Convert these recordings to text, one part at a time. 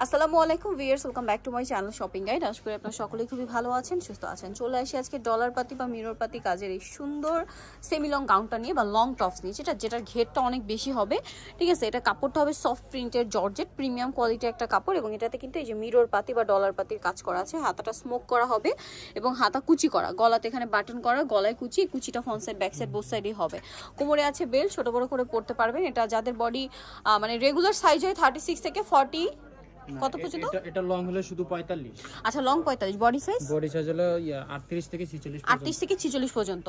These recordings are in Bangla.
আসসালামু আলাইকুম viewers, welcome back to my channel shopping guide. আশা করি আপনারা সকলেই খুবই ভালো আছেন, সুস্থ আছেন। চলে আসি আজকে ডলার পাতি বা মিরর পাতি কাজের এই সুন্দর সেমি লং গাউনটা নিয়ে বা লং টপস নিয়ে, যেটার ঘেরটা অনেক বেশি হবে। ঠিক আছে, এটা কাপড়টা হবে সফট প্রিন্টের জর্জেট প্রিমিয়াম কোয়ালিটির একটা কাপড়, এবং এটাতে কিন্তু এই যে মিরর পাতি বা ডলার পাতির কাজ করা আছে। হাতাটা স্মোক করা হবে এবং হাতা কুচি করা, গলাতে এখানে বাটন করা, গলায় কুচি, কুচিটা front side back side both সাইডই হবে। কোমরে আছে বেল, ছোট বড় করে পড়তে পারবেন। এটা যাদের বডি মানে রেগুলার সাইজ হয় 36 থেকে 40 কত পর্যন্ত? এটা লং হলে শুধু 45। আচ্ছা, লং 45। বডি সাইজ হলো 38 থেকে 46 38 থেকে 46 পর্যন্ত।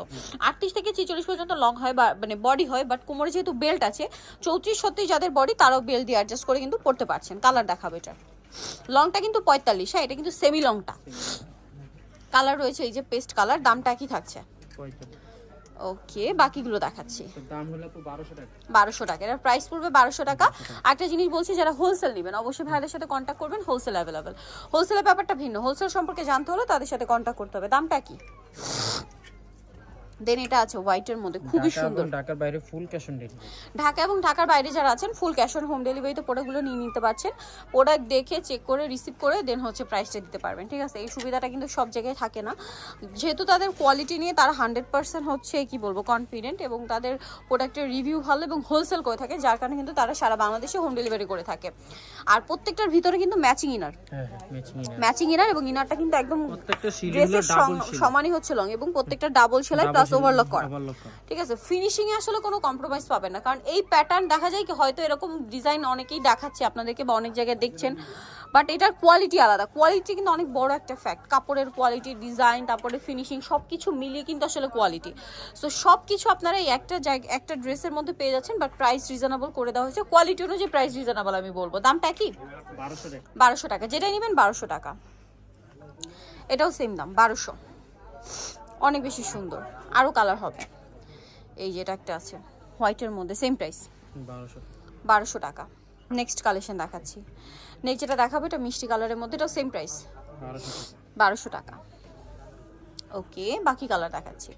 38 থেকে 46 পর্যন্ত লং হয় বা মানে বডি হয়, বাট কোমরে যেহেতু বেল্ট আছে 34 36 যাদের বডি তারাও বেল্ট দিয়ে অ্যাডজাস্ট করে কিন্তু পড়তে পারছেন। কালার দেখাবো। এটা লংটা কিন্তু 45। হ্যাঁ, এটা কিন্তু সেমি লংটা। কালার রয়েছে এই যে পেস্ট কালার। দামটা কি থাকছে? 45। ওকে, বাকিগুলো দেখাচ্ছি। দাম হলো 1200 টাকা। 1200 টাকা এর প্রাইস পড়বে। 1200 টাকা। একটা জিনিস বলছি, যারা হোলসেল নেবেন অবশ্যই ভাইদের সাথে কন্ট্যাক্ট করবেন। Wholesale available. হোলসেলের ব্যাপারটা ভিন্ন, হোলসেল সম্পর্কে জানতে হলে তাদের সাথে কন্ট্যাক্ট করতে হবে। দামটা কি? দেন এটা আছে হোয়াইটের মধ্যে, খুবই সুন্দর। ঢাকার বাইরে full cash on delivery. Dhaka এবং ঢাকার বাইরে যারা আছেন ফুল ক্যাশ অন হোম ডেলিভারিতে প্রোডাক্টগুলো নিয়ে নিতে পারছেন। প্রোডাক্ট দেখে চেক করে রিসিভ করে দেন হচ্ছে প্রাইসটা দিতে পারবেন। ঠিক আছে, এই সুবিধাটা কিন্তু সব জায়গায় থাকে না। যেহেতু তাদের কোয়ালিটি নিয়ে তারা 100% হচ্ছে কি বলবো কনফিডেন্ট, এবং তাদের প্রোডাক্টের রিভিউ ভালো এবং হোলসেল করে থাকে, যার কারণে কিন্তু তারা সারা বাংলাদেশে হোম ডেলিভারি করে থাকে। আর প্রত্যেকটার ভিতরে কিন্তু ম্যাচিং ইনার, ম্যাচিং ইনার, এবং ইনারটা কিন্তু একদম ড্রেসের সমানই হচ্ছে লং, এবং প্রত্যেকটা ডাবল সেলাই প্লাস ওভারলক করা। ঠিক আছে, ফিনিশিং এ আসলে কোনো কম্প্রোমাইজ পাবেন না, কারণ এই প্যাটার্ন দেখা যায় কি হয়তো এরকম ডিজাইন অনেকেই দেখাচ্ছে আপনাদেরকে বা অনেক জায়গায় দেখছেন, বাট এটার কোয়ালিটি আলাদা। কোয়ালিটি কিন্তু অনেক বড় একটা ফ্যাক্ট। কাপড়ের কোয়ালিটি, ডিজাইন, তারপরে ফিনিশিং সবকিছু মিলিয়ে কিন্তু আসলে কোয়ালিটি। সো সবকিছু আপনারা এই একটা ড্রেসের মধ্যে পেয়ে যাচ্ছেন, বাট প্রাইস রিজনেবল করে দেওয়া হয়েছে। কোয়ালিটি অনুযায়ী প্রাইস রিজনেবল আমি বলবো। দামটা কি? 1200 টাকা। যেটাই নেবেন 1200 টাকা। এটাও সেম দাম 1200। অনেক বেশি সুন্দর। আরো কালার হবে। এই যে এটা একটা আছে হোয়াইটের মধ্যে, সেম প্রাইস 1200 টাকা। নেক্সট কালেকশন দেখাচ্ছি। নেক্সট যেটা দেখাবো এটা মিষ্টি কালারের মধ্যে, এটাও সেম প্রাইস 1200 টাকা। ওকে, বাকি কালার দেখাচ্ছি।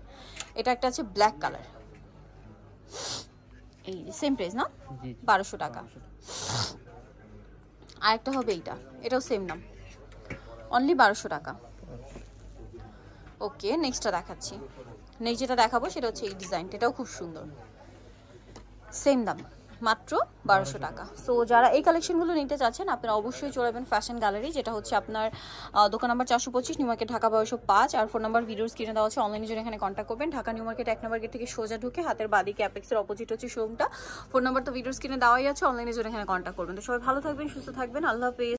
এটা একটা আছে ব্ল্যাক কালার, এই যে সেম প্রাইস না, 1200 টাকা। আর একটা হবে এইটা, এটাও সেম দাম, অনলি 1200 টাকা। ওকে, নেক্সটটা দেখাচ্ছি। নেক্সট যেটা দেখাবো সেটা হচ্ছে এই ডিজাইনটা, এটাও খুব সুন্দর, সেম দাম মাত্র 1200 টাকা। সো যারা এই কালেকশনগুলো নিতে চাচ্ছেন আপনারা অবশ্যই চলে যাবেন ফ্যাশন গ্যালারি, যেটা হচ্ছে আপনার দোকান নাম্বার 425, নিউ মার্কেট, ঢাকা 1205। আর ফোন নাম্বার ভিডিওর স্ক্রিনে দেওয়া আছে, অনলাইনে জন্য এখানে কন্ট্যাক্ট করবেন। ঢাকা নিউ মার্কেট 1 নম্বর গেট থেকে সোজা ঢুকে হাতের বাদিকে অ্যাপেক্সের অপোজিট হচ্ছে শোরুমটা। ফোন নাম্বার তো ভিডিওর স্ক্রিনে দেওয়াই আছে, অনলাইনে জন্য এখানে কন্ট্যাক্ট করবেন। তো সবাই ভালো থাকবেন, সুস্থ থাকবেন, আল্লাহ হাফেজ।